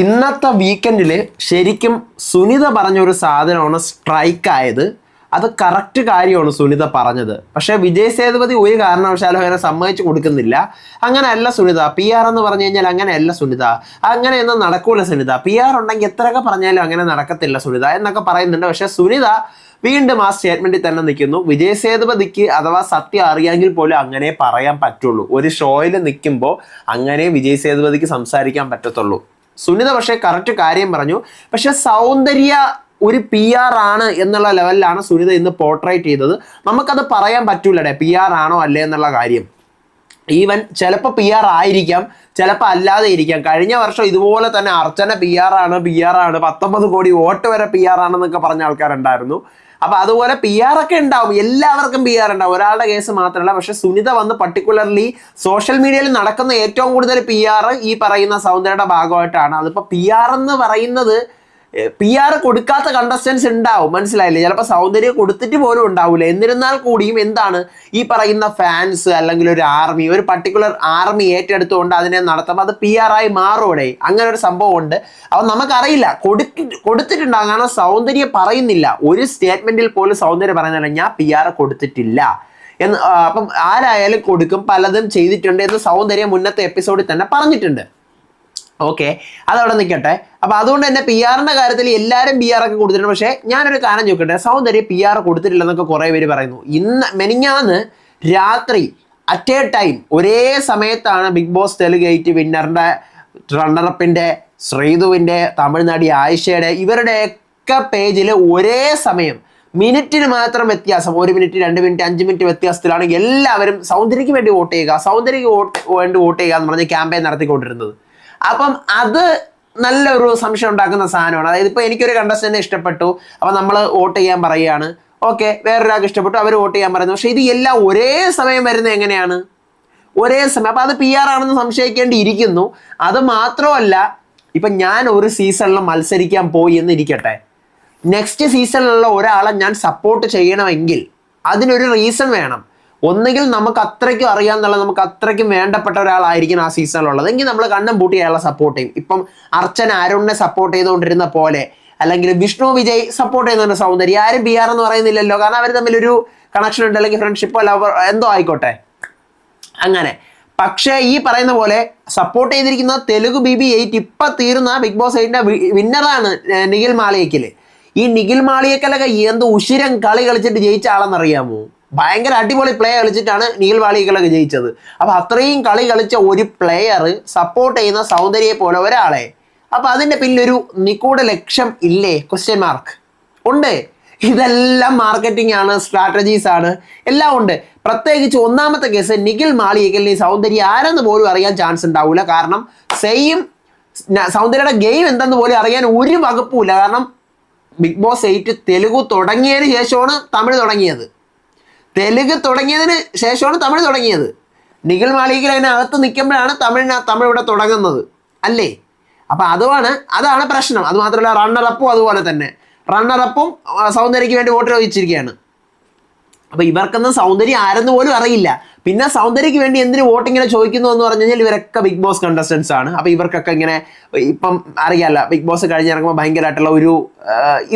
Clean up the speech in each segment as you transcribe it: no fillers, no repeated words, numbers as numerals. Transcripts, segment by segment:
ഇന്നത്തെ വീക്കെൻഡിൽ ശരിക്കും സുനിത പറഞ്ഞൊരു സാധനമാണ് സ്ട്രൈക്ക് ആയത്. അത് കറക്റ്റ് കാര്യമാണ് സുനിത പറഞ്ഞത്. പക്ഷേ വിജയ് സേതുപതി ഒരു കാരണവശാലും അങ്ങനെ സമ്മതിച്ചു കൊടുക്കുന്നില്ല. അങ്ങനെയല്ല സുനിത, PR എന്ന് പറഞ്ഞു കഴിഞ്ഞാൽ അങ്ങനെയല്ല സുനിത, അങ്ങനെയൊന്നും നടക്കൂല സുനിത, PR ഉണ്ടെങ്കിൽ എത്രയൊക്കെ പറഞ്ഞാലും അങ്ങനെ നടക്കത്തില്ല സുനിത എന്നൊക്കെ പറയുന്നുണ്ട്. പക്ഷേ സുനിത വീണ്ടും ആ സ്റ്റേറ്റ്മെന്റിൽ തന്നെ നിൽക്കുന്നു. വിജയ് സേതുപതിക്ക് അഥവാ സത്യം അറിയാമെങ്കിൽ പോലും അങ്ങനെ പറയാൻ പറ്റുള്ളൂ. ഒരു ഷോയിൽ നിൽക്കുമ്പോൾ അങ്ങനെ വിജയ് സേതുപതിക്ക് സംസാരിക്കാൻ പറ്റത്തുള്ളൂ. സുനിത പക്ഷേ കറക്റ്റ് കാര്യം പറഞ്ഞു. പക്ഷെ സൗന്ദര്യ ഒരു PR ആണ് എന്നുള്ള ലെവലിലാണ് സുനിത ഇന്ന് പോർട്രേറ്റ് ചെയ്തത്. നമുക്കത് പറയാൻ പറ്റൂലടേ PR ആണോ അല്ലേ എന്നുള്ള കാര്യം. ഈവൻ ചിലപ്പോൾ PR ആയിരിക്കാം, ചിലപ്പോൾ അല്ലാതെ ഇരിക്കാം. കഴിഞ്ഞ വർഷം ഇതുപോലെ തന്നെ അർച്ചന PR ആണ് 19 കോടി വോട്ട് വരെ PR ആണെന്നൊക്കെ പറഞ്ഞ ആൾക്കാരുണ്ടായിരുന്നു. അപ്പൊ അതുപോലെ PR ഒക്കെ ഉണ്ടാവും, എല്ലാവർക്കും PR ഉണ്ടാവും, ഒരാളുടെ കേസ് മാത്രമല്ല. പക്ഷെ സുനിത വന്ന് പർട്ടിക്കുലർലി സോഷ്യൽ മീഡിയയിൽ നടക്കുന്ന ഏറ്റവും കൂടുതൽ PR ഈ പറയുന്ന സൗന്ദര്യയുടെ ഭാഗമായിട്ടാണ്. അതിപ്പോ PR എന്ന് പറയുന്നത് PR കൊടുക്കാത്ത കണ്ടസ്റ്റൻസ് ഉണ്ടാവും, മനസ്സിലായില്ലേ? ചിലപ്പോൾ സൗന്ദര്യം കൊടുത്തിട്ട് പോലും ഉണ്ടാവില്ല. എന്നിരുന്നാൽ കൂടിയും എന്താണ് ഈ പറയുന്ന ഫാൻസ് അല്ലെങ്കിൽ ഒരു ആർമി, ഒരു പർട്ടിക്കുലർ ആർമി ഏറ്റെടുത്തുകൊണ്ട് അതിനെ നടത്തുമ്പോൾ അത് PR ആയി മാറൂടെ? അങ്ങനെ ഒരു സംഭവം ഉണ്ട്. അപ്പം നമുക്കറിയില്ല കൊടുത്തിട്ടുണ്ടാകും. കാരണം സൗന്ദര്യം പറയുന്നില്ല, ഒരു സ്റ്റേറ്റ്മെന്റിൽ പോലും സൗന്ദര്യം പറയുന്നില്ല ഞാൻ PR കൊടുത്തിട്ടില്ല എന്ന്. അപ്പം ആരായാലും കൊടുക്കും, പലതും ചെയ്തിട്ടുണ്ട് എന്ന് സൗന്ദര്യം മുന്നത്തെ എപ്പിസോഡിൽ തന്നെ പറഞ്ഞിട്ടുണ്ട്. ഓക്കെ, അതവിടെ നിൽക്കട്ടെ. അപ്പം അതുകൊണ്ട് തന്നെ PR-ന്റെ കാര്യത്തിൽ എല്ലാവരും PR ഒക്കെ കൊടുത്തിട്ടുണ്ട്. പക്ഷേ ഞാനൊരു കാര്യം ചോദിക്കട്ടെ, സൗന്ദര്യം PR കൊടുത്തിട്ടില്ലെന്നൊക്കെ കുറേ പേര് പറയുന്നു. മെനിഞ്ഞാന്ന് രാത്രി അറ്റ് എ ടൈം ഒരേ സമയത്താണ് ബിഗ് ബോസ് തെലുങ്ക് 8 വിന്നറിൻ്റെ റണ്ണറപ്പിൻ്റെ ശ്രീധുവിൻ്റെ തമിഴ്നാടി ആയിഷയുടെ ഇവരുടെയൊക്കെ പേജിൽ ഒരേ സമയം മിനിറ്റിന് മാത്രം വ്യത്യാസം, 1 മിനിറ്റ് 2 മിനിറ്റ് 5 മിനിറ്റ് വ്യത്യാസത്തിലാണ് എല്ലാവരും സൗന്ദര്യക്ക് വേണ്ടി വോട്ട് ചെയ്യുക, സൗന്ദര്യക്ക് വേണ്ടി വോട്ട് ചെയ്യുക എന്ന് പറഞ്ഞ് ക്യാമ്പയിൻ നടത്തിക്കൊണ്ടിരുന്നത്. അപ്പം അത് നല്ലൊരു സംശയം ഉണ്ടാക്കുന്ന സാധനമാണ്. അതായത് ഇപ്പോൾ എനിക്കൊരു കണ്ടസ്റ്റന്റ് ഇഷ്ടപ്പെട്ടു, അപ്പം നമ്മൾ വോട്ട് ചെയ്യാൻ പറയുകയാണ്. ഓക്കെ, വേറൊരാൾക്ക് ഇഷ്ടപ്പെട്ടു, അവർ വോട്ട് ചെയ്യാൻ പറയുന്നു. പക്ഷേ ഇത് എല്ലാം ഒരേ സമയം വരുന്നത് എങ്ങനെയാണ്? ഒരേ സമയം. അപ്പം അത് PR ആണെന്ന് സംശയിക്കേണ്ടിയിരിക്കുന്നു. അത് മാത്രമല്ല, ഇപ്പം ഞാൻ ഒരു സീസണിൽ മത്സരിക്കാൻ പോയി എന്നിരിക്കട്ടെ, നെക്സ്റ്റ് സീസണിലുള്ള ഒരാളെ ഞാൻ സപ്പോർട്ട് ചെയ്യണമെങ്കിൽ അതിനൊരു റീസൺ വേണം. ഒന്നുകിൽ നമുക്ക് അത്രയ്ക്കും അറിയാമെന്നുള്ള, നമുക്ക് അത്രയ്ക്കും വേണ്ടപ്പെട്ട ഒരാളായിരിക്കും ആ സീസണിലുള്ളത്, എങ്കിൽ നമ്മൾ കണ്ണും പൂട്ടി അയാളെ സപ്പോർട്ട് ചെയ്യും. ഇപ്പം അർച്ചന അരുണിനെ സപ്പോർട്ട് ചെയ്തുകൊണ്ടിരുന്ന പോലെ, അല്ലെങ്കിൽ വിഷ്ണു വിജയ് സപ്പോർട്ട് ചെയ്യുന്നുണ്ട് സൗന്ദര്യം, ആരും PR എന്ന് പറയുന്നില്ലല്ലോ. കാരണം അവർ തമ്മിലൊരു കണക്ഷൻ ഉണ്ട്, അല്ലെങ്കിൽ ഫ്രണ്ട്ഷിപ്പോ അല്ല എന്തോ ആയിക്കോട്ടെ അങ്ങനെ. പക്ഷേ ഈ പറയുന്ന പോലെ സപ്പോർട്ട് ചെയ്തിരിക്കുന്ന തെലുങ്ക് BB8 ഇപ്പം തീർന്ന ബിഗ് ബോസ് 8ന്റെ വിന്നറാണ് നിഖിൽ മാളിയേക്കൽ. ഈ നിഖിൽ മാളിയേക്കലൊക്കെ എന്ത് ഉശിരം കളി കളിച്ചിട്ട് ജയിച്ച ആളെന്നറിയാമോ? ഭയങ്കര അടിപൊളി പ്ലേ കളിച്ചിട്ടാണ് നിഖിൽ മാളിയേക്കലൊക്കെ ജയിച്ചത്. അപ്പം അത്രയും കളി കളിച്ച ഒരു പ്ലെയർ സപ്പോർട്ട് ചെയ്യുന്ന സൗന്ദര്യയെ പോലെ ഒരാളെ, അപ്പം അതിൻ്റെ പിന്നിലൊരു നിഗൂഢ ലക്ഷ്യം ഇല്ലേ? ക്വസ്റ്റ്യൻ മാർക്ക് ഉണ്ട്. ഇതെല്ലാം മാർക്കറ്റിംഗ് ആണ്, സ്ട്രാറ്റജീസ് ആണ്, എല്ലാം ഉണ്ട്. പ്രത്യേകിച്ച് ഒന്നാമത്തെ കേസ് നിഖിൽ മാളിയേക്കലിന് സൗന്ദര്യം ആരെന്ന് പോലും അറിയാൻ ചാൻസ് ഉണ്ടാവില്ല. കാരണം സെയിം സൗന്ദര്യയുടെ ഗെയിം എന്തെന്ന് പോലും അറിയാൻ ഒരു വകുപ്പുമില്ല. കാരണം ബിഗ് ബോസ് 8 തെലുങ്ക് തുടങ്ങിയതിന് ശേഷമാണ് തമിഴ് തുടങ്ങിയത്. തെലുങ്ക് തുടങ്ങിയതിന് ശേഷമാണ് തമിഴ് തുടങ്ങിയത്. നിഖിൽ മാളിയേക്കൽ അതിനകത്ത് നിൽക്കുമ്പോഴാണ് തമിഴ് ഇവിടെ തുടങ്ങുന്നത് അല്ലേ? അപ്പം അതാണ് പ്രശ്നം. അത് മാത്രമല്ല റണ്ണറപ്പും അതുപോലെ തന്നെ, റണ്ണറപ്പും സൗന്ദര്യക്ക് വേണ്ടി വോട്ട് ചോദിച്ചിരിക്കുകയാണ്. അപ്പം ഇവർക്കൊന്നും സൗന്ദര്യം ആരെന്ന് പോലും അറിയില്ല. പിന്നെ സൗന്ദര്യക്ക് വേണ്ടി എന്തിന് വോട്ടിങ്ങനെ ചോദിക്കുന്നു എന്ന് പറഞ്ഞു കഴിഞ്ഞാൽ ഇവരൊക്കെ ബിഗ് ബോസ് കണ്ടസ്റ്റൻസ് ആണ്. അപ്പം ഇവർക്കൊക്കെ ഇങ്ങനെ ഇപ്പം അറിയാമല്ല, ബിഗ് ബോസ് കഴിഞ്ഞിറങ്ങുമ്പോൾ ഭയങ്കരമായിട്ടുള്ള ഒരു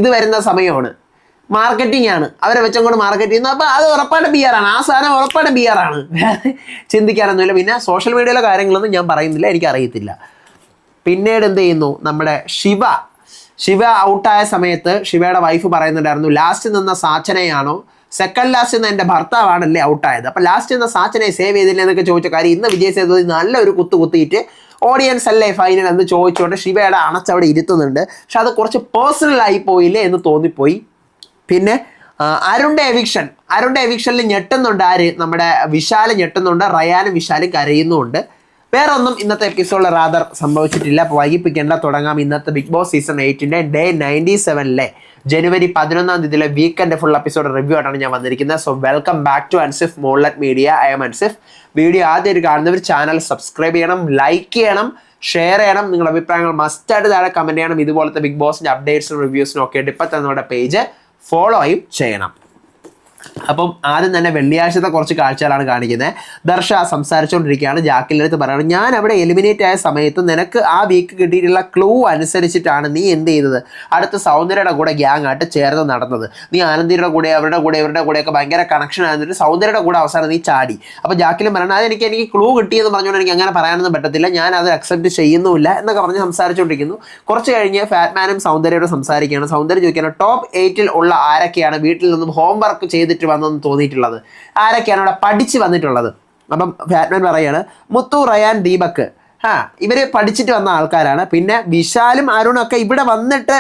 ഇത് വരുന്ന സമയമാണ്, മാർക്കറ്റിംഗ് ആണ്, അവരെ വെച്ചങ്ങോട്ട് മാർക്കറ്റ് ചെയ്യുന്നു. അപ്പോൾ അത് ഉറപ്പായിട്ട് PR ആണ്, ആ സാധനം ഉറപ്പായിട്ട് PR ആണ്, ചിന്തിക്കാനൊന്നുമില്ല. പിന്നെ സോഷ്യൽ മീഡിയയിലെ കാര്യങ്ങളൊന്നും ഞാൻ പറയുന്നില്ല, എനിക്കറിയത്തില്ല. പിന്നീട് എന്ത് ചെയ്യുന്നു, നമ്മുടെ ശിവ ഔട്ടായ സമയത്ത് ശിവയുടെ വൈഫ് പറയുന്നുണ്ടായിരുന്നു, ലാസ്റ്റ് നിന്ന സാച്ചനയാണോ, സെക്കൻഡ് ലാസ്റ്റ് നിന്ന് എൻ്റെ ഭർത്താവാണല്ലേ ഔട്ടായത്, അപ്പം ലാസ്റ്റ് നിന്ന സാച്ചനയെ സേവ് ചെയ്തില്ല എന്നൊക്കെ ചോദിച്ച കാര്യം ഇന്ന് വിജയ് സേതുപതി നല്ലൊരു കുത്തിയിട്ട് ഓഡിയൻസ് അല്ലേ ഫൈനൽ എന്ന് ചോദിച്ചുകൊണ്ട് ശിവയുടെ അണച്ചവിടെ ഇരുത്തുന്നുണ്ട്. പക്ഷെ അത് കുറച്ച് പേഴ്സണലായി പോയില്ലേ എന്ന് തോന്നിപ്പോയി. പിന്നെ അരുണിൻ്റെ എവിക്ഷനിൽ ഞെട്ടുന്നുണ്ട് ആര്, നമ്മുടെ വിശാൽ ഞെട്ടുന്നുണ്ട്, റയാനും വിശാലും കരയുന്നുമുണ്ട്. വേറെ ഒന്നും ഇന്നത്തെ എപ്പിസോഡിൽ റാദർ സംഭവിച്ചിട്ടില്ല. അപ്പോൾ വൈകിപ്പിക്കേണ്ട, തുടങ്ങാം ഇന്നത്തെ ബിഗ് ബോസ് സീസൺ 8ന്റെ ഡേ 97 ജനുവരി 11 വീക്കെൻഡ് ഫുൾ എപ്പിസോഡ് റിവ്യൂ ആയിട്ടാണ് ഞാൻ വന്നിരിക്കുന്നത്. So welcome back to Ansif Monlet media. I'm Ansif. Video ആദ്യമായിട്ട് കാണുന്നവർ ചാനൽ സബ്സ്ക്രൈബ് ചെയ്യണം, ലൈക്ക് ചെയ്യണം, ഷെയർ ചെയ്യണം. നിങ്ങളുടെ അഭിപ്രായങ്ങൾ മസ്റ്റായിട്ട് താഴെ കമൻറ്റ് ചെയ്യണം. ഇതുപോലത്തെ ബിഗ് ബോസിൻ്റെ അപ്ഡേറ്റ്സും റിവ്യൂസിനും ഒക്കെ ഇപ്പം തന്നെ നമ്മുടെ പേജ് ഫോളോയും ചെയ്യണം. അപ്പം ആദ്യം തന്നെ വെള്ളിയാഴ്ചത്തെ കുറച്ച് കാഴ്ചകളാണ് കാണിക്കുന്നത്. ദർശ സംസാരിച്ചുകൊണ്ടിരിക്കുകയാണ്. ജാക്കിൻ്റെ അടുത്ത് പറയുന്നത്, ഞാൻ അവിടെ എലിമിനേറ്റ് ആയ സമയത്ത് നിനക്ക് ആ വീക്ക് കിട്ടിയിട്ടുള്ള ക്ലൂ അനുസരിച്ചിട്ടാണ് നീ എന്ത് ചെയ്തത്, അടുത്ത സൗന്ദര്യയുടെ കൂടെ ഗ്യാങ് ആയിട്ട് ചേർന്ന് നടന്നത്. നീ ആനന്ദിയുടെ കൂടെ അവരുടെ കൂടെയൊക്കെ ഭയങ്കര കണക്ഷൻ ആയിരുന്നിട്ട് സൗന്ദര്യയുടെ കൂടെ അവസാനം നീ ചാടി. അപ്പോൾ ജാക്കിലും പറയുന്നത്, അത് എനിക്ക് ക്ലൂ കിട്ടിയെന്ന് പറഞ്ഞുകൊണ്ട് എനിക്ക് അങ്ങനെ പറയാനൊന്നും പറ്റത്തില്ല, ഞാൻ അത് അക്സെപ്റ്റ് ചെയ്യുന്നുമില്ല എന്നൊക്കെ പറഞ്ഞ് സംസാരിച്ചുകൊണ്ടിരിക്കുന്നു. കുറച്ച് കഴിഞ്ഞ് ഫാറ്റ്മാനും സൗന്ദര്യയോട് സംസാരിക്കുകയാണ്. സൗന്ദര്യം ചോദിക്കുകയാണ്, ടോപ്പ് 8 ഉള്ള ആരൊക്കെയാണ് വീട്ടിൽ നിന്നും ഹോംവർക്ക് ചെയ്തിട്ട് വന്നെന്ന് തോന്നിയിട്ടുള്ളത്, ആരൊക്കെയാണ് അവിടെ പഠിച്ച് വന്നിട്ടുള്ളത്? അപ്പം ഫാറ്റ്മാൻ പറയാണ്, മുത്തു, റയാൻ, ദീപക്, ഇവർ പഠിച്ചിട്ട് വന്ന ആൾക്കാരാണ്. പിന്നെ വിശാലും അരുണൊക്കെ ഇവിടെ വന്നിട്ട്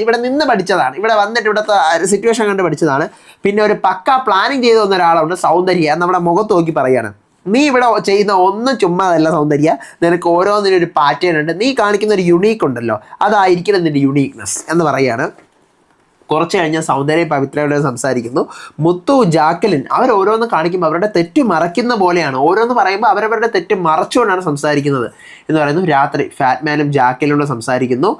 ഇവിടെ നിന്ന് പഠിച്ചതാണ്, ഇവിടെ വന്നിട്ട് ഇവിടുത്തെ സിറ്റുവേഷൻ കണ്ട് പഠിച്ചതാണ്. പിന്നെ ഒരു പക്ക പ്ലാനിങ് ചെയ്ത് വന്ന ഒരാളുണ്ട്, സൗന്ദര്യ, നമ്മുടെ മുഖത്ത് നോക്കി പറയാണ്, നീ ഇവിടെ ചെയ്യുന്ന ഒന്നും ചുമ്മാതല്ല സൗന്ദര്യ, നിനക്ക് ഓരോന്നിനും ഒരു പാറ്റേൺ ഉണ്ട്, നീ കാണിക്കുന്ന ഒരു യുണീക്ക് ഉണ്ടല്ലോ, അതായിരിക്കണം നിന്റെ യുണീക്നെസ് എന്ന് പറയാണ്. കുറച്ച് കഴിഞ്ഞാൽ സൗന്ദര്യ പവിത്രയോട് സംസാരിക്കുന്നു. മുത്തു, ജാക്കലിൻ അവർ ഓരോന്ന് കാണിക്കുമ്പോൾ അവരുടെ തെറ്റ് മറയ്ക്കുന്ന പോലെയാണ്, ഓരോന്ന് പറയുമ്പോൾ അവരവരുടെ തെറ്റ് മറച്ചുകൊണ്ടാണ് സംസാരിക്കുന്നത് എന്ന് പറയുന്നു. രാത്രി ഫാറ്റ്മാനും ജാക്കലിനോട് സംസാരിക്കുന്നു.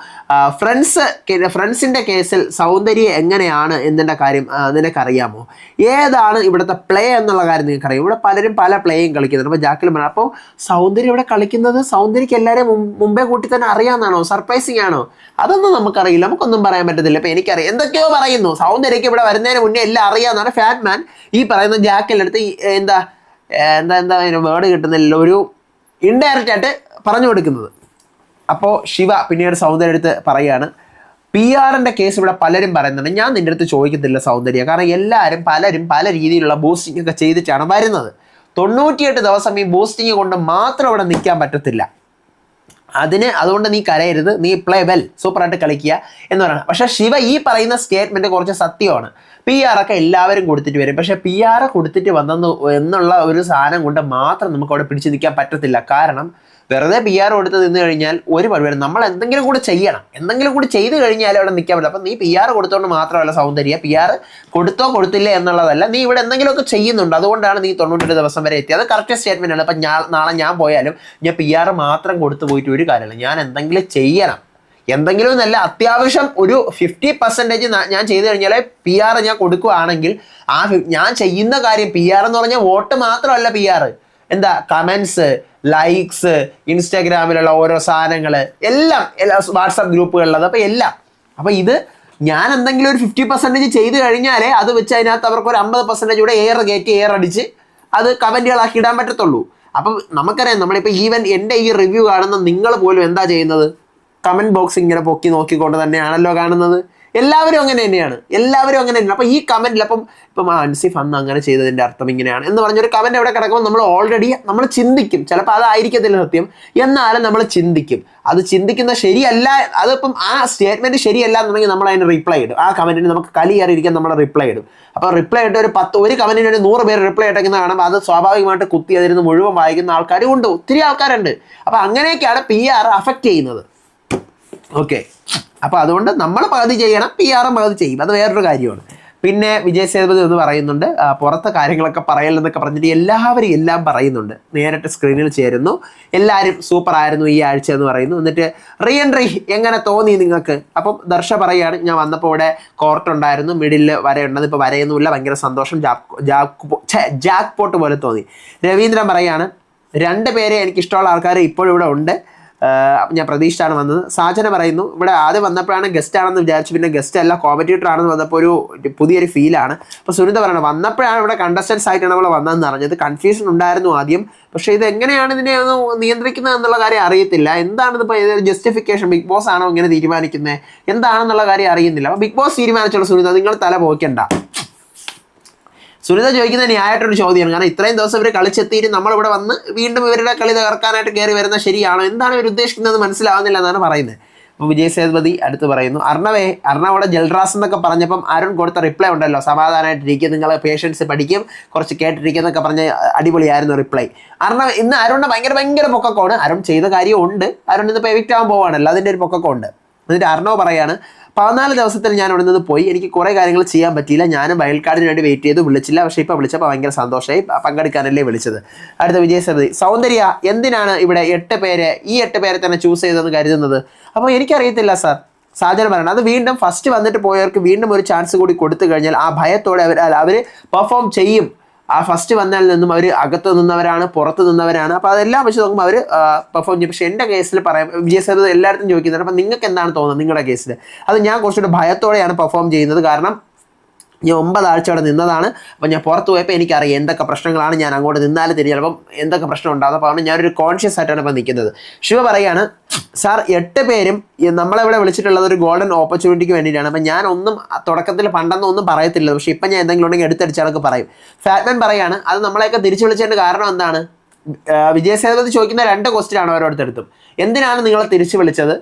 ഫ്രണ്ട്സിൻ്റെ കേസിൽ സൗന്ദര്യ എങ്ങനെയാണ് എന്നതിൻ്റെ കാര്യം നിനക്കറിയാമോ, ഏതാണ് ഇവിടുത്തെ പ്ലേ എന്നുള്ള കാര്യം നിനക്കറിയാം, ഇവിടെ പലരും പല പ്ലേയും കളിക്കുന്നുണ്ട്. അപ്പോൾ ജാക്കലിൻ പറഞ്ഞു, അപ്പോൾ സൗന്ദര്യം ഇവിടെ കളിക്കുന്നത് സൗന്ദര്യക്ക് എല്ലാവരെയും മുമ്പേ കൂട്ടി തന്നെ അറിയാമെന്നാണോ, സർപ്രൈസിങ് ആണോ? അതൊന്നും നമുക്കറിയില്ല, നമുക്കൊന്നും പറയാൻ പറ്റത്തില്ല. ഇപ്പം എനിക്കറിയാം, എന്തൊക്കെയോ പറയുന്നു, സൗന്ദര്യക്ക് ഇവിടെ വരുന്നതിന് മുന്നേ എല്ലാം അറിയാമെന്നാണ് ഫാറ്റ്മാൻ ഈ പറയുന്ന ജാക്കലിൻ്റെ അടുത്ത് എന്താ വേർഡ് കിട്ടുന്നില്ല, ഒരു ഇൻഡയറക്റ്റ് ആയിട്ട് പറഞ്ഞു കൊടുക്കുന്നത്. അപ്പോൾ ശിവ പിന്നീട് സൗന്ദര്യ അടുത്ത് പറയുകയാണ്, PR-ൻ്റെ കേസ് ഇവിടെ പലരും പറയുന്നുണ്ട്, ഞാൻ നിൻ്റെ അടുത്ത് ചോദിക്കത്തില്ല സൗന്ദര്യ, കാരണം പലരും പല രീതിയിലുള്ള ബൂസ്റ്റിംഗ് ഒക്കെ ചെയ്തിട്ടാണ് വരുന്നത്. 98 ദിവസം ഈ ബൂസ്റ്റിംഗ് കൊണ്ട് മാത്രം ഇവിടെ നിൽക്കാൻ പറ്റത്തില്ല, അതുകൊണ്ട് നീ കരയരുത്, നീ പ്ലേ വെൽ, സൂപ്പറായിട്ട് കളിക്കുക എന്ന് പറയണം. പക്ഷേ ശിവ ഈ പറയുന്ന സ്റ്റേറ്റ്മെൻറ്റ് കുറച്ച് സത്യമാണ്. PR ഒക്കെ എല്ലാവരും കൊടുത്തിട്ട് വരും, പക്ഷേ PR കൊടുത്തിട്ട് എന്നുള്ള ഒരു സാധനം കൊണ്ട് മാത്രം നമുക്ക് അവിടെ പിടിച്ചു നിൽക്കാൻ പറ്റത്തില്ല. കാരണം വെറുതെ PR കൊടുത്ത് നിന്ന് കഴിഞ്ഞാൽ ഒരു പരിപാടി, നമ്മൾ എന്തെങ്കിലും കൂടി ചെയ്യണം, എന്തെങ്കിലും കൂടി ചെയ്ത് കഴിഞ്ഞാൽ അവിടെ നിൽക്കാൻ പറ്റില്ല. അപ്പം നീ PR കൊടുത്തോണ്ട് മാത്രമല്ല സൗന്ദര്യ, PR കൊടുത്തോ കൊടുത്തില്ലേ എന്നുള്ളതല്ല, നീ ഇവിടെ എന്തെങ്കിലുമൊക്കെ ചെയ്യുന്നുണ്ട്, അതുകൊണ്ടാണ് നീ 98 ദിവസം വരെ എത്തിയത്. അത് കറക്റ്റ് സ്റ്റേറ്റ്മെൻ്റ് ആണ്. അപ്പം നാളെ ഞാൻ പോയാലും ഞാൻ PR മാത്രം കൊടുത്തു പോയിട്ട് ഒരു കാര്യമില്ല, ഞാൻ എന്തെങ്കിലും ചെയ്യണം, എന്തെങ്കിലും എന്നല്ല, അത്യാവശ്യം ഒരു 50% ഞാൻ ചെയ്ത് കഴിഞ്ഞാൽ PR ഞാൻ കൊടുക്കുകയാണെങ്കിൽ ഞാൻ ചെയ്യുന്ന കാര്യം PR എന്ന് പറഞ്ഞാൽ വോട്ട് മാത്രമല്ല, PR എന്താ കമൻസ്, ലൈക്സ്, ഇൻസ്റ്റാഗ്രാമിലുള്ള ഓരോ സാധനങ്ങൾ എല്ലാം വാട്സാപ്പ് ഗ്രൂപ്പുകളിലത്, അപ്പോൾ എല്ലാം. അപ്പോൾ ഇത് ഞാൻ എന്തെങ്കിലും ഒരു 50% ചെയ്ത് കഴിഞ്ഞാലേ അത് വെച്ച് അതിനകത്ത് അവർക്ക് ഒരു 50% കൂടെ എയർ അടിച്ച് അത് കമൻറ്റുകളാക്കി ഇടാൻ പറ്റത്തുള്ളൂ. അപ്പം നമുക്കറിയാം, നമ്മളിപ്പോൾ ഈവൻ എൻ്റെ ഈ റിവ്യൂ കാണുന്ന നിങ്ങൾ പോലും എന്താ ചെയ്യുന്നത്, കമൻറ്റ് ബോക്സ് ഇങ്ങനെ പൊക്കി നോക്കിക്കൊണ്ട് തന്നെയാണല്ലോ കാണുന്നത്. എല്ലാവരും അങ്ങനെ തന്നെയാണ്. അപ്പോൾ ഈ കമൻറ്റിൽ ഇപ്പം അൻസിഫ് അന്ന് അങ്ങനെ ചെയ്തതിൻ്റെ അർത്ഥം ഇങ്ങനെയാണ് എന്ന് പറഞ്ഞൊരു കമൻറ്റ് എവിടെ കിടക്കുമ്പോൾ നമ്മൾ ചിന്തിക്കും. ചിലപ്പോൾ അതായിരിക്കത്തില്ല സത്യം, എന്നാലും നമ്മൾ ചിന്തിക്കും. അത് ചിന്തിക്കുന്ന ശരിയല്ല, അതിപ്പം ആ സ്റ്റേറ്റ്മെൻറ്റ് ശരിയല്ല എന്നുണ്ടെങ്കിൽ നമ്മൾ അതിന് റിപ്ലൈ ഇടും. ആ കമൻറ്റിന് നമുക്ക് കലി കയറിയിരിക്കാൻ നമ്മൾ റിപ്ലൈ ഇടും. അപ്പോൾ റിപ്ലൈ ഇട്ട് ഒരു കമൻറ്റിന് ഒരു 100 പേര് റിപ്ലൈ ഇട്ടേക്കുന്ന കാണുമ്പോൾ അത് സ്വാഭാവികമായിട്ട് കുത്തി അതിരുന്ന് മുഴുവൻ വായിക്കുന്ന ആൾക്കാരും ഉണ്ട്, ഒത്തിരി ആൾക്കാരുണ്ട്. അപ്പോൾ അങ്ങനെയൊക്കെയാണ് PR അഫക്റ്റ് ചെയ്യുന്നത്. ഓക്കെ, അപ്പോൾ അതുകൊണ്ട് നമ്മൾ പകുതി ചെയ്യണം, PR പകുതി ചെയ്യും, അത് വേറൊരു കാര്യമാണ്. പിന്നെ വിജയ് സേതുപതി ഒന്ന് പറയുന്നുണ്ട്, പുറത്തെ കാര്യങ്ങളൊക്കെ പറയലെന്നൊക്കെ പറഞ്ഞിട്ട് എല്ലാവരും എല്ലാം പറയുന്നുണ്ട്. നേരിട്ട് സ്ക്രീനിൽ ചേരുന്നു, എല്ലാവരും സൂപ്പർ ആയിരുന്നു ഈ ആഴ്ച എന്ന് പറയുന്നു. എന്നിട്ട് റീഎൻട്രി എങ്ങനെ തോന്നി നിങ്ങൾക്ക്? അപ്പം ദർശ പറയുകയാണ്, ഞാൻ വന്നപ്പോൾ ഇവിടെ കോർട്ട് ഉണ്ടായിരുന്നു, മിഡിൽ വരയുണ്ടത്, ഇപ്പോൾ വരയൊന്നുമില്ല, ഭയങ്കര സന്തോഷം, ജാക്ക് പോട്ട് പോലെ തോന്നി. രവീന്ദ്രൻ പറയുകയാണ്, 2 പേരെ എനിക്കിഷ്ടമുള്ള ആൾക്കാർ ഇപ്പോഴും ഇവിടെ ഉണ്ട്, ഞാൻ പ്രതീക്ഷിച്ചാണ് വന്നത്. സാജന പറയുന്നു, ഇവിടെ ആദ്യം വന്നപ്പോഴാണ് ഗസ്റ്റ് ആണെന്ന് വിചാരിച്ചു, പിന്നെ ഗസ്റ്റ് അല്ല കോമ്പറ്റീറ്റർ ആണെന്ന് വന്നപ്പോൾ ഒരു പുതിയൊരു ഫീലാണ്. അപ്പോൾ സുനിത പറയണം, വന്നപ്പോഴാണ് ഇവിടെ കണ്ടസ്റ്റൻസ് ആയിട്ടാണ് നമ്മൾ വന്നതെന്ന് അറിഞ്ഞത്, കൺഫ്യൂഷൻ ഉണ്ടായിരുന്നു ആദ്യം, പക്ഷേ ഇത് എങ്ങനെയാണ് ഇതിനെ ഒന്ന് നിയന്ത്രിക്കുന്നത് എന്നുള്ള കാര്യം അറിയത്തില്ല. എന്താണിതിപ്പോൾ ഇതൊരു ജസ്റ്റിഫിക്കേഷൻ, ബിഗ് ബോസ് ആണോ ഇങ്ങനെ തീരുമാനിക്കുന്നത് എന്താണെന്നുള്ള കാര്യം അറിയുന്നില്ല. അപ്പോൾ ബിഗ് ബോസ് തീരുമാനിച്ചുള്ള സുനിത, നിങ്ങൾ തല പോക്കണ്ട. സുനിത ചോദിക്കുന്ന ന്യായമായിട്ടൊരു ചോദ്യമാണ്. കാരണം ഇത്രയും ദിവസം ഇവർ കളിച്ചെത്തിയിട്ട് നമ്മളിവിടെ വന്ന് വീണ്ടും ഇവരുടെ കളി തകർക്കാനായിട്ട് കയറി വരുന്ന ശരിയാണോ, എന്താണ് ഇവർ ഉദ്ദേശിക്കുന്നത് മനസ്സിലാവുന്നില്ല എന്നാണ് പറയുന്നത്. അപ്പോൾ വിജയ് സേതുപതി അടുത്ത് പറയുന്നു, അർണവിടെ ജൽറാസ് എന്നൊക്കെ പറഞ്ഞപ്പം അരുൺ കൊടുത്ത റിപ്ലൈ ഉണ്ടല്ലോ, സമാധാനമായിട്ടിരിക്കും, നിങ്ങൾ പേഷ്യൻസ് പഠിക്കും, കുറച്ച് കേട്ടിരിക്കും എന്നൊക്കെ പറഞ്ഞ് അടിപൊളിയായിരുന്നു റിപ്ലൈ. ഇന്ന് അരുണിന് ഭയങ്കര പൊക്കക്കോണ്. അരുൺ ചെയ്ത കാര്യമുണ്ട്, അരുൺ ഇന്നിപ്പോൾ എവിക്റ്റ് ആകാൻ പോവാണല്ലോ, അതിൻ്റെ ഒരു പൊക്കക്കോണ്ട്. എന്നിട്ട് അർണവ് പറയാണ്, 14 ദിവസത്തിൽ ഞാൻ ഇവിടെ നിന്ന് പോയി, എനിക്ക് കുറേ കാര്യങ്ങൾ ചെയ്യാൻ പറ്റിയില്ല, ഞാനും വൈൽഡ് കാർഡിന് വേണ്ടി വെയിറ്റ് ചെയ്തു, വിളിച്ചില്ല, പക്ഷേ ഇപ്പോൾ വിളിച്ചപ്പോൾ ഭയങ്കര സന്തോഷമായി, പങ്കെടുക്കാനല്ലേ വിളിച്ചത്. അടുത്ത വിജയ് സേതുപതി, സൗന്ദര്യ എന്തിനാണ് ഇവിടെ 8 പേരെ തന്നെ ചൂസ് ചെയ്തതെന്ന് കരുതുന്നത്? അപ്പോൾ എനിക്കറിയത്തില്ല സാർ, സാഹചര്യം പറയണം. അത് വീണ്ടും ഫസ്റ്റ് വന്നിട്ട് പോയവർക്ക് വീണ്ടും ഒരു ചാൻസ് കൂടി കൊടുത്തു കഴിഞ്ഞാൽ ആ ഭയത്തോടെ അവർ പെർഫോം ചെയ്യും. ആ ഫസ്റ്റ് വന്നതിൽ നിന്നും അവർ അകത്ത് നിന്നവരാണ്, പുറത്ത് നിന്നവരാണ്. അപ്പോൾ അതെല്ലാം വെച്ച് നോക്കുമ്പോൾ അവർ പെർഫോം ചെയ്യും. പക്ഷേ എൻ്റെ കേസിൽ പറയാം, വിജയ് സേതുപതി എല്ലായിടത്തും ചോദിക്കുന്നുണ്ട്. അപ്പം നിങ്ങൾക്ക് എന്താണ് തോന്നുന്നത് നിങ്ങളുടെ കേസിൽ? അത് ഞാൻ കുറച്ചുകൂടി ഭയത്തോടെയാണ് പെർഫോം ചെയ്യുന്നത്. കാരണം ഞാൻ 9 ആഴ്ച അവിടെ നിന്നതാണ്. അപ്പം ഞാൻ പുറത്ത് പോയപ്പോൾ എനിക്കറിയാം എന്തൊക്കെ പ്രശ്നങ്ങളാണ്. ഞാൻ അങ്ങോട്ട് നിന്നാലും തിരിഞ്ഞ് ചിലപ്പം എന്തൊക്കെ പ്രശ്നം ഉണ്ടാകും. അപ്പോൾ അതുകൊണ്ട് ഞാനൊരു കോൺഷ്യസ് ആയിട്ടാണ് ഇപ്പോൾ നിൽക്കുന്നത്. ശിവ പറയാണ്, സാർ 8 പേരും നമ്മളെവിടെ വിളിച്ചിട്ടുള്ളത് ഒരു ഗോൾഡൻ ഓപ്പർച്യൂണിറ്റിക്ക് വേണ്ടിയിട്ടാണ്. അപ്പം ഞാൻ ഒന്നും തുടക്കത്തിൽ പണ്ടെന്നൊന്നും ഒന്നും പറയത്തില്ല. പക്ഷേ ഇപ്പം ഞാൻ എന്തെങ്കിലും ഉണ്ടെങ്കിൽ എടുത്തടിച്ചാലൊക്കെ പറയും. ഫാറ്റ്മാൻ പറയാണ്, അത് നമ്മളെയൊക്കെ തിരിച്ചു വിളിച്ചതിൻ്റെ കാരണം എന്താണ്? വിജയ് സേതുപതി ചോദിക്കുന്ന 2 ക്വസ്റ്റ്യനാണ് ഓരോരുത്തടുത്തും. എന്തിനാണ് നിങ്ങളെ തിരിച്ചു വിളിച്ചത്?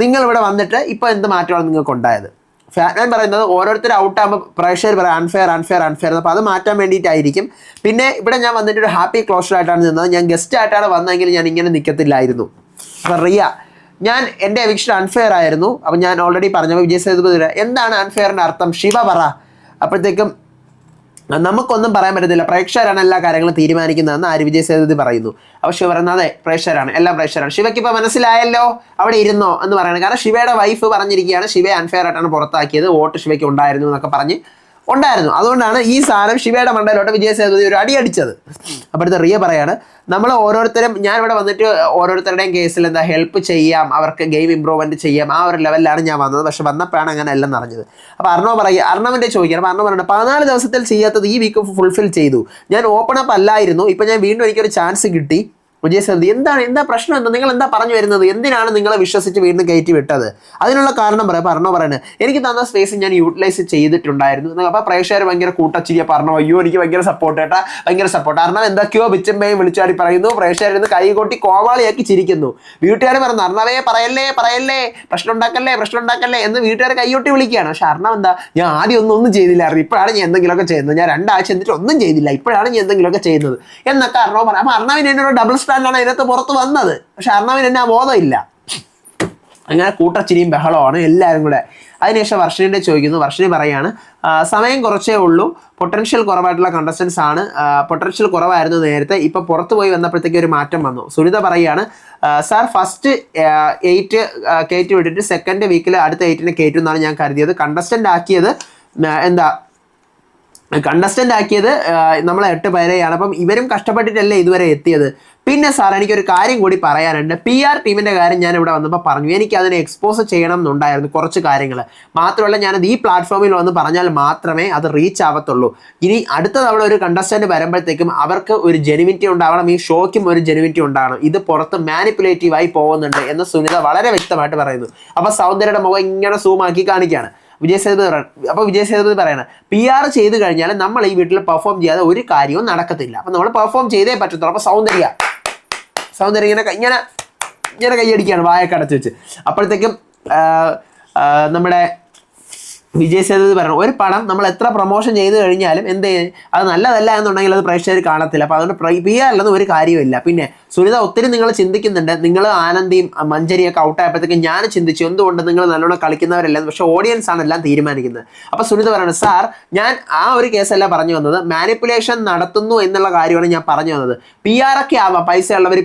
നിങ്ങളിവിടെ വന്നിട്ട് ഇപ്പോൾ എന്ത് മാറ്റമാണ് നിങ്ങൾക്ക് ഉണ്ടായത്? ഫാറ്റ്മാൻ പറയുന്നത് ഓരോരുത്തർ ഔട്ടാകുമ്പോൾ പ്രേക്ഷകർ പറയാം അൺഫെയർ അൺഫെയർ അൺഫെയർ. അപ്പോൾ അത് മാറ്റാൻ വേണ്ടിയിട്ടായിരിക്കും. പിന്നെ ഇവിടെ ഞാൻ വന്നിട്ട് ഒരു ഹാപ്പി ക്ലോഷർ ആയിട്ടാണ് നിന്നത്. ഞാൻ ഗസ്റ്റ് ആയിട്ടാണ് വന്നതെങ്കിൽ ഞാൻ ഇങ്ങനെ നിൽക്കത്തില്ലായിരുന്നു. അപ്പോൾ റിയ, ഞാൻ എൻ്റെ എവിക്ഷൻ അൺഫെയർ ആയിരുന്നു. അപ്പം ഞാൻ ഓൾറെഡി പറഞ്ഞപ്പോൾ വിജയ് സേതുപതി എന്താണ് അൺഫെയറിൻ്റെ അർത്ഥം? ശിവ പറ. അപ്പോഴത്തേക്കും നമുക്കൊന്നും പറയാൻ പറ്റത്തില്ല, പ്രേക്ഷകരാണ് എല്ലാ കാര്യങ്ങളും തീരുമാനിക്കുന്നതെന്ന് വിജയ് സേതുപതി പറയുന്നു. അപ്പോൾ ശിവ പറയുന്നത് അതെ പ്രേക്ഷകരാണ്, എല്ലാം പ്രേക്ഷകരാണ്. ശിവയ്ക്ക് ഇപ്പോൾ മനസ്സിലായല്ലോ, അവിടെ ഇരുന്നോ എന്ന് പറയുന്നത്. കാരണം ശിവയുടെ വൈഫ് പറഞ്ഞിരിക്കുകയാണ് ശിവയെ അൺഫെയർ ആയിട്ടാണ് പുറത്താക്കിയത്, വോട്ട് ശിവയ്ക്ക് ഉണ്ടായിരുന്നു എന്നൊക്കെ പറഞ്ഞ് ഉണ്ടായിരുന്നു. അതുകൊണ്ടാണ് ഈ സാധനം ശിവയുടെ മണ്ടയിലോട്ട് വിജയ് സേതുപതി ഒരു അടി അടിച്ചത്. അപ്പോഴത്തെ റിയ പറയാണ്, നമ്മൾ ഓരോരുത്തരും ഞാൻ ഇവിടെ വന്നിട്ട് ഓരോരുത്തരുടെയും കേസിൽ എന്താ ഹെൽപ്പ് ചെയ്യാം, അവർക്ക് ഗെയിം ഇമ്പ്രൂവ്മെൻറ്റ് ചെയ്യാം, ആ ഒരു ലെവലിലാണ് ഞാൻ വന്നത്. പക്ഷെ വന്നപ്പോഴാണ് അങ്ങനെ എല്ലാം അറിഞ്ഞത്. അപ്പോൾ അർണവ് പറയുക, അർണവിൻ്റെ ചോദിക്കണം. അപ്പോൾ അർണവ് പറയുന്നത് 14 ദിവസത്തിൽ ചെയ്യാത്തത് ഈ വീക്ക് ഫുൾഫിൽ ചെയ്തു. ഞാൻ ഓപ്പൺ അപ്പ് അല്ലായിരുന്നു, ഇപ്പം ഞാൻ വീണ്ടും എനിക്കൊരു ചാൻസ് കിട്ടി. വിജയ് സേതുപതി എന്താ പ്രശ്നം? എന്താ നിങ്ങൾ എന്താ പറഞ്ഞു വരുന്നത്? എന്തിനാണ് നിങ്ങളെ വിശ്വസിച്ച് വീണ്ടും കയറ്റി വിട്ടത്? അതിനുള്ള കാരണം പറയാം. പറഞ്ഞോ പറയുന്നത് എനിക്ക് തന്ന സ്പേസ് ഞാൻ യൂട്ടിലൈസ് ചെയ്തിട്ടുണ്ടായിരുന്നു. അപ്പോൾ പ്രേക്ഷകർ ഭയങ്കര കൂട്ടച്ചിരിയ പറഞ്ഞു, അയ്യോ എനിക്ക് ഭയങ്കര സപ്പോർട്ട് കേട്ടാ, ഭയങ്കര സപ്പോർട്ട്. കാരണം എന്തൊക്കെയോ പിച്ചമ്പയും വിളിച്ചാടി പറയുന്നു, പ്രേക്ഷകരിന്ന് കൈകൊട്ടി കോമാളിയാക്കി ചിരിക്കുന്നു. വീട്ടുകാർ പറഞ്ഞു അർണവേ പറയല്ലേ പറയല്ലേ, പ്രശ്നം ഉണ്ടാക്കല്ലേ എന്ന് വീട്ടുകാർ കൈകൊട്ടി വിളിക്കുകയാണ്. പക്ഷെ അർണവ് എന്താ, ഞാൻ ആദ്യം ഒന്നും ചെയ്തില്ലായിരുന്നു, ഇപ്പോഴാണ് ഞാൻ എന്തെങ്കിലുമൊക്കെ ചെയ്യുന്നത്, ഞാൻ 2 ആഴ്ച എന്നിട്ട് ഒന്നും ചെയ്തില്ല, ഇപ്പോഴാണ് ഞാൻ എന്തെങ്കിലുമൊക്കെ ചെയ്യുന്നത് എന്നൊക്കെ അർണവ് പറഞ്ഞു. അപ്പോൾ അർണവിന് എന്നോട് ഡബിൾ ാണ് ഇതിനകത്ത് പുറത്ത് വന്നത്. പക്ഷെ അർണവിന് എന്നെ ആ ബോധമില്ല. അങ്ങനെ കൂട്ടച്ചിരിയും ബഹളമാണ് എല്ലാവരും കൂടെ. അതിനുശേഷം വർഷണിൻ്റെ ചോദിക്കുന്നു. വർഷണി പറയാണ്, സമയം കുറച്ചേ ഉള്ളൂ, പൊട്ടൻഷ്യൽ കുറവായിട്ടുള്ള കണ്ടസ്റ്റൻസ് ആണ്. പൊട്ടൻഷ്യൽ കുറവായിരുന്നു നേരത്തെ, ഇപ്പോൾ പുറത്ത് പോയി വന്നപ്പോഴത്തേക്ക് ഒരു മാറ്റം വന്നു. സുനിത പറയാണ്, സാർ ഫസ്റ്റ് 8 കയറ്റി വിട്ടിട്ട് സെക്കൻഡ് വീക്കിൽ അടുത്ത 8നെ കയറ്റും എന്നാണ് ഞാൻ കരുതിയത്. കണ്ടസ്റ്റൻ്റ് ആക്കിയത് നമ്മളെ 8 പേരെയാണ്. അപ്പം ഇവരും കഷ്ടപ്പെട്ടിട്ടല്ലേ ഇതുവരെ എത്തിയത്. പിന്നെ സാർ എനിക്കൊരു കാര്യം കൂടി പറയാനുണ്ട്. PR ടീമിൻ്റെ കാര്യം ഞാൻ ഇവിടെ വന്നപ്പോൾ പറഞ്ഞു, എനിക്ക് അതിനെ എക്സ്പോസ് ചെയ്യണം എന്നുണ്ടായിരുന്നു കുറച്ച് കാര്യങ്ങൾ. മാത്രമല്ല ഞാനത് ഈ പ്ലാറ്റ്ഫോമിൽ വന്ന് പറഞ്ഞാൽ മാത്രമേ അത് റീച്ച് ആവത്തുള്ളൂ. ഇനി അടുത്ത തവണ ഒരു കണ്ടസ്റ്റൻറ്റ് വരുമ്പോഴത്തേക്കും അവർക്ക് ഒരു ജെനുവിനിറ്റി ഉണ്ടാവണം, ഈ ഷോയ്ക്കും ഒരു ജെനുവിനിറ്റി ഉണ്ടാവണം. ഇത് പുറത്ത് മാനിപ്പുലേറ്റീവായി പോകുന്നുണ്ട് എന്ന് സുനിത വളരെ വ്യക്തമായിട്ട് പറയുന്നു. അപ്പോൾ സൗന്ദര്യയുടെ മുഖം ഇങ്ങനെ സൂമാക്കി കാണിക്കുകയാണ് വിജയ് സേതുപതി പറയണം, PR ചെയ്ത് കഴിഞ്ഞാൽ നമ്മൾ ഈ വീട്ടിൽ പെർഫോം ചെയ്യാതെ ഒരു കാര്യവും നടക്കത്തില്ല. അപ്പം നമ്മൾ പെർഫോം ചെയ്തേ പറ്റത്തുള്ളൂ. അപ്പോൾ സൗന്ദര്യം ഇങ്ങനെ കൈയടിക്കുകയാണ് വായൊക്കെ അടച്ചു വെച്ച്. അപ്പോഴത്തേക്കും നമ്മുടെ വിജയ് സേതുപതി പറഞ്ഞു, ഒരു പടം നമ്മൾ എത്ര പ്രൊമോഷൻ ചെയ്ത് കഴിഞ്ഞാലും അത് നല്ലതല്ല എന്നുണ്ടെങ്കിൽ അത് പ്രേക്ഷകർ കാണത്തില്ല. അപ്പോൾ അതുകൊണ്ട് PR അല്ലെന്ന് ഒരു കാര്യമില്ല. പിന്നെ സുനിത ഒത്തിരി നിങ്ങൾ ചിന്തിക്കുന്നുണ്ട്, നിങ്ങൾ ആനന്ദിയും മഞ്ജരിയൊക്കെ ഔട്ടായപ്പോഴത്തേക്കും ഞാൻ ചിന്തിച്ചു എന്തുകൊണ്ട് നിങ്ങൾ നല്ലോണം കളിക്കുന്നവരല്ലെന്ന്. പക്ഷേ ഓഡിയൻസ് ആണ് എല്ലാം തീരുമാനിക്കുന്നത്. അപ്പോൾ സുനിത പറയുന്നത്, സാർ ഞാൻ ആ ഒരു കേസല്ല പറഞ്ഞു വന്നത്, മാനിപ്പുലേഷൻ നടത്തുന്നു എന്നുള്ള കാര്യമാണ് ഞാൻ പറഞ്ഞു വന്നത്. PR ഒക്കെ ആവാം, പൈസ ഉള്ളവർ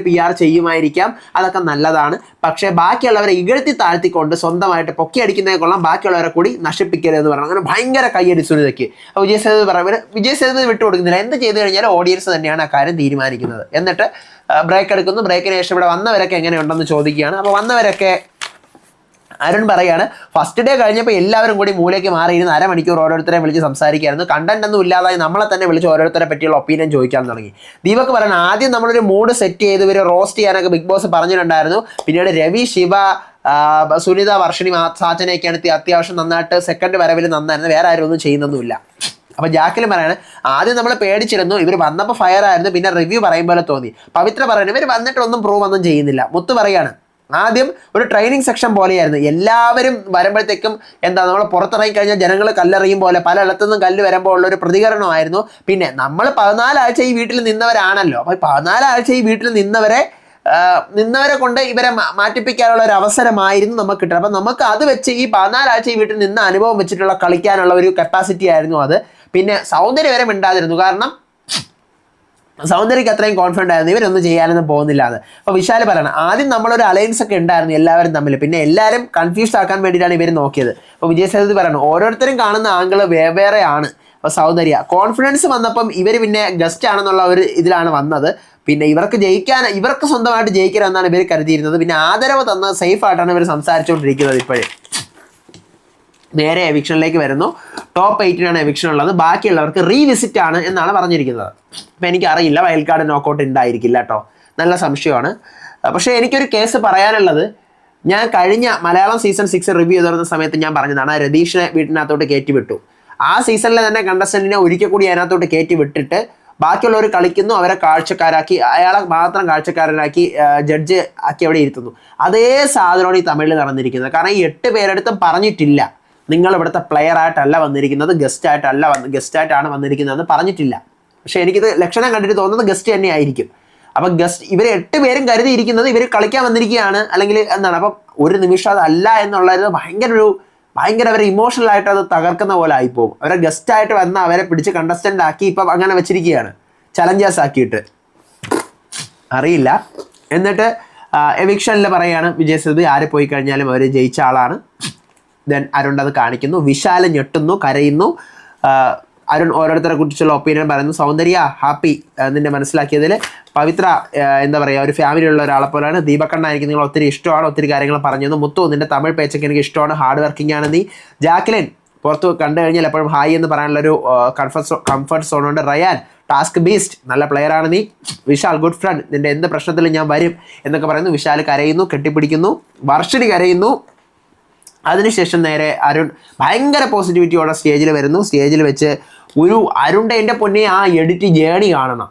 PR ചെയ്യുമായിരിക്കാം, അതൊക്കെ നല്ലതാണ്. പക്ഷേ ബാക്കിയുള്ളവരെ ഇകഴ്ത്തി താഴ്ത്തിക്കൊണ്ട് സ്വന്തമായിട്ട് പൊക്കി അടിക്കുന്നതിനെ കൊള്ളാം, ബാക്കിയുള്ളവരെ കൂടി നശിപ്പിക്കരുതെന്ന് പറഞ്ഞു. അങ്ങനെ ഭയങ്കര കയ്യടി സുനിതയ്ക്ക്. അപ്പോൾ വിജയ് സേതുപതി വിട്ടുകൊടുക്കുന്നില്ല. എന്ത് ചെയ്തു കഴിഞ്ഞാലും ഓഡിയൻസ് തന്നെയാണ് ആ കാര്യം തീരുമാനിക്കുന്നത്. എന്നിട്ട് ബ്രേക്ക് എടുക്കുന്നു. ബ്രേക്കിന് ശേഷം ഇവിടെ വന്നവരൊക്കെ എങ്ങനെയുണ്ടെന്ന് ചോദിക്കുകയാണ്. അപ്പോൾ വന്നവരൊക്കെ അരുൺ പറയാണ്, ഫസ്റ്റ് ഡേ കഴിഞ്ഞപ്പോൾ എല്ലാവരും കൂടി മൂലയ്ക്ക് മാറിയിരുന്ന് അരമണിക്കൂർ ഓരോരുത്തരെ വിളിച്ച് സംസാരിക്കുകയായിരുന്നു. കണ്ടന്റ് ഒന്നും ഇല്ലാതായി നമ്മളെ തന്നെ വിളിച്ച് ഓരോരുത്തരെ പറ്റിയുള്ള ഒപ്പീനിയൻ ചോദിക്കാൻ തുടങ്ങി. ദീപക് പറയണം, ആദ്യം നമ്മളൊരു മൂഡ് സെറ്റ് ചെയ്ത് ഇവർ റോസ്റ്റ് ചെയ്യാനൊക്കെ ബിഗ് ബോസ് പറഞ്ഞിട്ടുണ്ടായിരുന്നു. പിന്നീട് രവി, ശിവ, സുനിത, വർഷണി, സാച്ചനയൊക്കെയാണ് അത്യാവശ്യം നന്നായിട്ട് സെക്കൻഡ് വരവിൽ നന്നായിരുന്നു, വേറെ ആരും ഒന്നും ചെയ്യുന്നൊന്നുമില്ല. അപ്പോൾ ജാക്കിലും പറയാണ്, ആദ്യം നമ്മൾ പേടിച്ചിരുന്നു, ഇവർ വന്നപ്പോൾ ഫയർ ആയിരുന്നു, പിന്നെ റിവ്യൂ പറയുമ്പോൾ തോന്നി. പവിത്ര പറയുന്നത്, ഇവർ വന്നിട്ടൊന്നും പ്രൂവ് ഒന്നും ചെയ്യുന്നില്ല. മുത്ത് പറയാണ്, ആദ്യം ഒരു ട്രെയിനിങ് സെക്ഷൻ പോലെയായിരുന്നു, എല്ലാവരും വരുമ്പോഴത്തേക്കും നമ്മൾ പുറത്തിറങ്ങി കഴിഞ്ഞാൽ ജനങ്ങൾ കല്ലെറിയും പോലെ പല ഇടത്തുനിന്നും കല്ല് വരുമ്പോൾ ഉള്ള ഒരു പ്രതികരണമായിരുന്നു. പിന്നെ നമ്മൾ 14 ആഴ്ച ഈ വീട്ടിൽ നിന്നവരാണല്ലോ, അപ്പോൾ 14 ആഴ്ച ഈ വീട്ടിൽ നിന്നവരെ കൊണ്ട് ഇവരെ മാറ്റിപ്പിക്കാനുള്ള ഒരു അവസരമായിരുന്നു നമുക്ക് കിട്ടുന്നത്. അപ്പം നമുക്ക് അത് വെച്ച് ഈ 14 ആഴ്ച ഈ വീട്ടിൽ നിന്ന അനുഭവം വെച്ചിട്ടുള്ള കളിക്കാനുള്ള ഒരു കപ്പാസിറ്റി ആയിരുന്നു അത്. പിന്നെ സൗന്ദര്യം വരെ മിണ്ടാതിരുന്നു, കാരണം സൗന്ദര്യക്ക് അത്രയും കോൺഫിഡൻ്റ് ആയിരുന്നു ഇവരൊന്നും ചെയ്യാനൊന്നും പോകുന്നില്ല എന്ന്. അപ്പോൾ വിശാൽ പറയണം ആദ്യം നമ്മളൊരു അലയൻസ് ഒക്കെ ഉണ്ടായിരുന്നു എല്ലാവരും തമ്മിൽ, പിന്നെ എല്ലാവരും കൺഫ്യൂസ്ഡ് ആക്കാൻ വേണ്ടിയിട്ടാണ് ഇവർ നോക്കിയത്. അപ്പോൾ വിജയ് സേതുപതി പറയണം ഓരോരുത്തരും കാണുന്ന ആംഗിൾ വേറെയാണ്. അപ്പോൾ സൗന്ദര്യ കോൺഫിഡൻസ് വന്നപ്പം ഇവർ പിന്നെ ഗസ്റ്റ് ആണെന്നുള്ള ഒരു ഇതിലാണ് വന്നത്. പിന്നെ ഇവർക്ക് സ്വന്തമായിട്ട് ജയിക്കണമെന്നാണ് ഇവർ കരുതിയിരുന്നത്. പിന്നെ ആദരവ് തന്ന് സേഫ് ആയിട്ടാണ് ഇവർ സംസാരിച്ചുകൊണ്ടിരിക്കുന്നത്. ഇപ്പോഴേ നേരെ എവിക്ഷനിലേക്ക് വരുന്നു. ടോപ്പ് 8 എവിക്ഷൻ ഉള്ളത്, ബാക്കിയുള്ളവർക്ക് റീവിസിറ്റ് ആണ് എന്നാണ് പറഞ്ഞിരിക്കുന്നത്. അപ്പം എനിക്കറിയില്ല വൈൽഡ് കാർഡ് നോക്കൗട്ട് ഉണ്ടായിരിക്കില്ല കേട്ടോ, നല്ല സംശയമാണ്. പക്ഷേ എനിക്കൊരു കേസ് പറയാനുള്ളത്, ഞാൻ കഴിഞ്ഞ മലയാളം സീസൺ 6 റിവ്യൂ ചെയ്തിരുന്ന സമയത്ത് ഞാൻ പറഞ്ഞതാണ് രതീഷിനെ വീട്ടിനകത്തോട്ട് കയറ്റി വിട്ടു. ആ സീസണിലെ തന്നെ കണ്ടസ്റ്റൻറ്റിനെ ഒരിക്കൽ കൂടി അതിനകത്തോട്ട് കയറ്റി വിട്ടിട്ട് ബാക്കിയുള്ളവർ കളിക്കുന്നു, അവരെ കാഴ്ചക്കാരാക്കി, അയാളെ മാത്രം കാഴ്ചക്കാരനാക്കി ജഡ്ജ് ആക്കി അവിടെ ഇരുത്തുന്നു. അതേ സാധനമാണ് ഈ തമിഴിൽ നടന്നിരിക്കുന്നത്. കാരണം ഈ 8 പേരെടുത്തും പറഞ്ഞിട്ടില്ല നിങ്ങൾ ഇവിടുത്തെ പ്ലെയർ ആയിട്ടല്ല വന്നിരിക്കുന്നത്, ഗസ്റ്റായിട്ടാണ് വന്നിരിക്കുന്നതെന്ന് പറഞ്ഞിട്ടില്ല. പക്ഷേ എനിക്കിത് ലക്ഷണം കണ്ടിട്ട് തോന്നുന്നത് ഗസ്റ്റ് തന്നെ ആയിരിക്കും. അപ്പം ഇവർ 8 പേരും കരുതിയിരിക്കുന്നത് ഇവർ കളിക്കാൻ വന്നിരിക്കുകയാണ് അല്ലെങ്കിൽ എന്താണ്. അപ്പം ഒരു നിമിഷം അതല്ല എന്നുള്ളത് ഭയങ്കര അവരെ ഇമോഷണൽ ആയിട്ട് അത് തകർക്കുന്ന പോലെ ആയിപ്പോകും. അവരെ ഗസ്റ്റായിട്ട് വന്ന അവരെ പിടിച്ച് കണ്ടസ്റ്റൻ്റ് ആക്കി ഇപ്പം അങ്ങനെ വെച്ചിരിക്കുകയാണ്, ചലഞ്ചേഴ്സ് ആക്കിയിട്ട്. അറിയില്ല. എന്നിട്ട് എവിക്ഷനിൽ പറയുകയാണ് വിജയ് സേതുപതി ആര് പോയി കഴിഞ്ഞാലും അവർ ജയിച്ച ആളാണ്. ദെൻ അരുൺ അത് കാണിക്കുന്നു, വിശാൽ ഞെട്ടുന്നു, കരയുന്നു. അരുൺ ഓരോരുത്തരെ കുറിച്ചുള്ള ഒപ്പീനിയൻ പറയുന്നു. സൗന്ദര്യ ഹാപ്പി നിന്നെ മനസ്സിലാക്കിയതിൽ. പവിത്ര എന്താ പറയുക ഒരു ഫാമിലി ഉള്ള ഒരാളെ പോലെയാണ്. ദീപക്കണ്ണായിരിക്കും നിങ്ങൾ ഒത്തിരി ഇഷ്ടമാണ്, ഒത്തിരി കാര്യങ്ങൾ പറഞ്ഞു. മുത്തു നിന്റെ തമിഴ് പേച്ചൊക്കെ എനിക്ക് ഇഷ്ടമാണ്, ഹാർഡ് വർക്കിംഗ് ആണ് നീ. ജാക്ലിൻ പുറത്ത് കണ്ടു കഴിഞ്ഞാൽ എപ്പോഴും ഹായ് എന്ന് പറയാനുള്ളൊരു കംഫർട്ട് സോൺ ഉണ്ട്. റയാൻ ടാസ്ക് ബീസ്റ്റ് നല്ല പ്ലെയർ ആണ് നീ. വിശാൽ ഗുഡ് ഫ്രണ്ട്, നിന്റെ എന്ത് പ്രശ്നത്തിലും ഞാൻ വരും എന്നൊക്കെ പറയുന്നു. വിശാൽ കരയുന്നു, കെട്ടിപ്പിടിക്കുന്നു. വർഷിണി കരയുന്നു. അതിനുശേഷം നേരെ അരുൺ ഭയങ്കര പോസിറ്റിവിറ്റിയോടെ സ്റ്റേജിൽ വരുന്നു. സ്റ്റേജിൽ വെച്ച് അരുണിൻ്റെ എൻ്റെ പൊന്നെ ആ എഡിറ്റ് ജേണി കാണണം.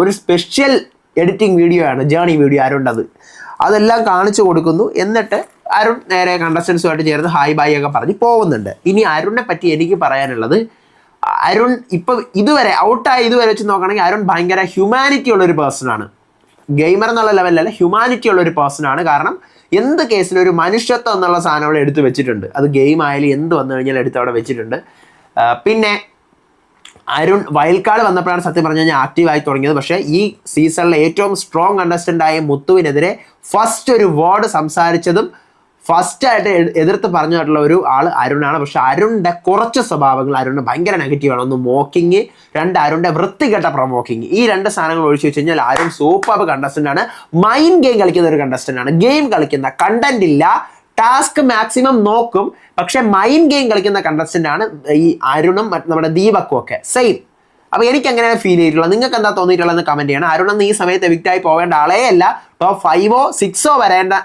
ഒരു സ്പെഷ്യൽ എഡിറ്റിംഗ് വീഡിയോ ആണ്, ജേണി വീഡിയോ അരുണ്ടത്. അതെല്ലാം കാണിച്ചു കൊടുക്കുന്നു. എന്നിട്ട് അരുൺ നേരെ കണ്ടസ്റ്റൻസുമായിട്ട് ചേർന്ന് ഹായ് ബായ് ഒക്കെ പറഞ്ഞ് പോകുന്നുണ്ട്. ഇനി അരുണിനെ പറ്റി എനിക്ക് പറയാനുള്ളത്, അരുൺ ഇപ്പം ഇതുവരെ ഇതുവരെ വെച്ച് നോക്കുകയാണെങ്കിൽ അരുൺ ഭയങ്കര ഹ്യൂമാനിറ്റി ഉള്ളൊരു പേഴ്സണാണ്. ഗെയിമർ എന്നുള്ള ലെവലിലല്ല, ഹ്യൂമാനിറ്റി ഉള്ളൊരു പേഴ്സണാണ്. കാരണം എന്ത് കേസിലും ഒരു മനുഷ്യത്വം എന്നുള്ള സാധനം അവിടെ എടുത്ത് വെച്ചിട്ടുണ്ട്. അത് ഗെയിം ആയാലും എന്ത് വന്നു കഴിഞ്ഞാൽ എടുത്ത് അവിടെ വെച്ചിട്ടുണ്ട്. പിന്നെ അരുൺ വൈൽഡ് കാർഡ് വന്നപ്പോഴാണ് സത്യം പറഞ്ഞു കഴിഞ്ഞാൽ ആക്റ്റീവായി തുടങ്ങിയത്. പക്ഷേ ഈ സീസണിലെ ഏറ്റവും സ്ട്രോങ് കണ്ടസ്റ്റൻ്റായ മുത്തുവിനെതിരെ ഫസ്റ്റ് ഒരു വേർഡ് സംസാരിച്ചതും ഫസ്റ്റായിട്ട് എതിർത്ത് പറഞ്ഞിട്ടുള്ള ഒരു ആൾ അരുണാണ്. പക്ഷെ അരുണിൻ്റെ കുറച്ച് സ്വഭാവങ്ങൾ അരുണിന് ഭയങ്കര നെഗറ്റീവാണ്. ഒന്ന് മോക്കിങ്, അരുണിൻ്റെ വൃത്തികെട്ട പ്രൊമോക്കിങ്. ഈ 2 സാധനങ്ങൾ ഒഴിച്ചു വെച്ച് കഴിഞ്ഞാൽ അരുൺ സൂപ്പർ കണ്ടസ്റ്റൻ്റ് ആണ്. മൈൻഡ് ഗെയിം കളിക്കുന്ന ഒരു കണ്ടസ്റ്റൻ്റ് ആണ്. ഗെയിം കളിക്കുന്ന, കണ്ടന്റ് ഇല്ല, ടാസ്ക് മാക്സിമം നോക്കും, പക്ഷെ മൈൻഡ് ഗെയിം കളിക്കുന്ന കണ്ടസ്റ്റൻ്റ് ആണ് ഈ അരുണും നമ്മുടെ ദീപക്കും ഒക്കെ സെയിം. അപ്പോൾ എനിക്ക് എങ്ങനെയാണ് ഫീൽ ചെയ്തിട്ടുള്ളത്, നിങ്ങൾക്ക് എന്താ തോന്നിയിട്ടുള്ളതെന്ന് കമൻറ്റ് ചെയ്യണം. അരുണെന്ന് ഈ സമയത്ത് എവിക്റ്റായി പോവേണ്ട ആളേ അല്ല. ടോപ്പ് 5ഓ 6ഓ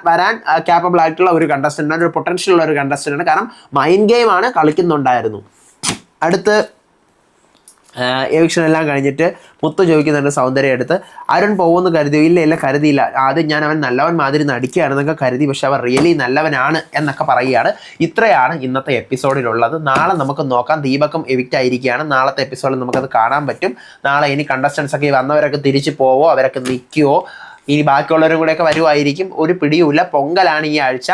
വരാൻ ക്യാപ്പബിൾ ആയിട്ടുള്ള ഒരു കണ്ടസ്റ്റൻ്റ് ആണ്, ഒരു പൊട്ടൻഷ്യൽ ഉള്ള ഒരു കണ്ടസ്റ്റൻ്റ് ആണ്. കാരണം മൈൻഡ് ഗെയിം ആണ് കളിക്കുന്നുണ്ടായിരുന്നു. അടുത്ത് എവിക്ഷൻ എല്ലാം കഴിഞ്ഞിട്ട് മുത്തു ചോദിക്കുന്നുണ്ട് സൗന്ദര്യം എടുത്ത്, അരുൺ പോകുമെന്ന് കരുതിയോ? ഇല്ല കരുതിയില്ല. ആദ്യം ഞാൻ അവൻ നല്ലവൻ മാതിരി നടിക്കുകയാണെന്നൊക്കെ കരുതി, പക്ഷെ അവൻ റിയലി നല്ലവനാണ് എന്നൊക്കെ പറയുകയാണ്. ഇത്രയാണ് ഇന്നത്തെ എപ്പിസോഡിലുള്ളത്. നാളെ നമുക്ക് നോക്കാം. ദീപകം എവിക്റ്റ് ആയിരിക്കുകയാണ്. നാളത്തെ എപ്പിസോഡിൽ നമുക്കത് കാണാൻ പറ്റും. നാളെ ഇനി കണ്ടസ്റ്റൻസ് ഒക്കെ വന്നവരൊക്കെ തിരിച്ചു പോവോ, അവരൊക്കെ നിൽക്കുമോ, ഇനി ബാക്കിയുള്ളവരും കൂടെയൊക്കെ വരുമായിരിക്കും, ഒരു പിടിയുമില്ല. പൊങ്കലാണ് ഈ ആഴ്ച.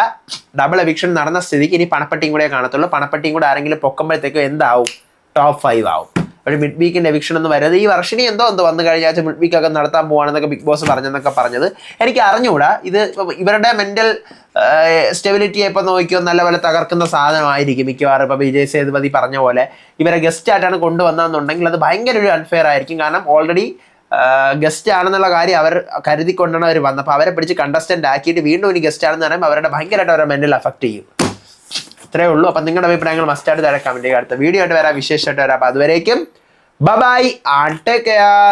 ഡബിൾ എവിക്ഷൻ നടന്ന സ്ഥിതിക്ക് ഇനി പണപ്പെട്ടിയും കൂടെ കാണത്തുള്ളൂ. പണപ്പെട്ടിയും കൂടെ ആരെങ്കിലും പൊക്കുമ്പോഴത്തേക്കും എന്താവും? ടോപ്പ് 5 ആവും. ഒരു മിഡ് വീക്കിൻ്റെ എവിക്ഷൻ ഒന്നും വരുന്നത് ഈ വർഷിനി എന്തോ വന്നു കഴിഞ്ഞാൽ മിഡ് വീക്കൊക്കെ നടത്താൻ പോവാണെന്നൊക്കെ ബിഗ് ബോസ് പറഞ്ഞത് എനിക്ക് അറിഞ്ഞുകൂടാ. ഇത് ഇവരുടെ മെൻ്റൽ സ്റ്റെബിലിറ്റിയെ ഇപ്പോൾ നോക്കിയോ നല്ലപോലെ തകർക്കുന്ന സാധനമായിരിക്കും മിക്കവാറും. ഇപ്പോൾ വിജയ് സേതുപതി പറഞ്ഞ പോലെ ഇവരെ ഗസ്റ്റായിട്ടാണ് കൊണ്ടുവന്നതെന്നുണ്ടെങ്കിൽ അത് ഭയങ്കര ഒരു അൺഫെയർ ആയിരിക്കും. കാരണം ഓൾറെഡി ഗസ്റ്റ് ആണെന്നുള്ള കാര്യം അവർ കരുതിക്കൊണ്ടാണ് അവർ വന്നത്. അപ്പോൾ അവരെ പിടിച്ച് കണ്ടസ്റ്റൻ്റ് ആക്കിയിട്ട് വീണ്ടും ഇനി ഗസ്റ്റ് ആണെന്ന് പറയുമ്പോൾ അവരുടെ ഭയങ്കരമായിട്ട് അവരുടെ മെൻ്റൽ അഫക്റ്റ് ചെയ്യും. ഇത്രയേ ഉള്ളൂ. അപ്പം നിങ്ങളുടെ അഭിപ്രായങ്ങൾ മസ്റ്റായിട്ട് തരാം കമൻറ്റ് ചെയ്യുക. അടുത്ത വീഡിയോ ആയിട്ട് വരാം, വിശേഷമായിട്ട് വരാം. അപ്പോൾ അതുവരേക്കും ബൈ ആൻഡ് ടേക്ക് കെയർ.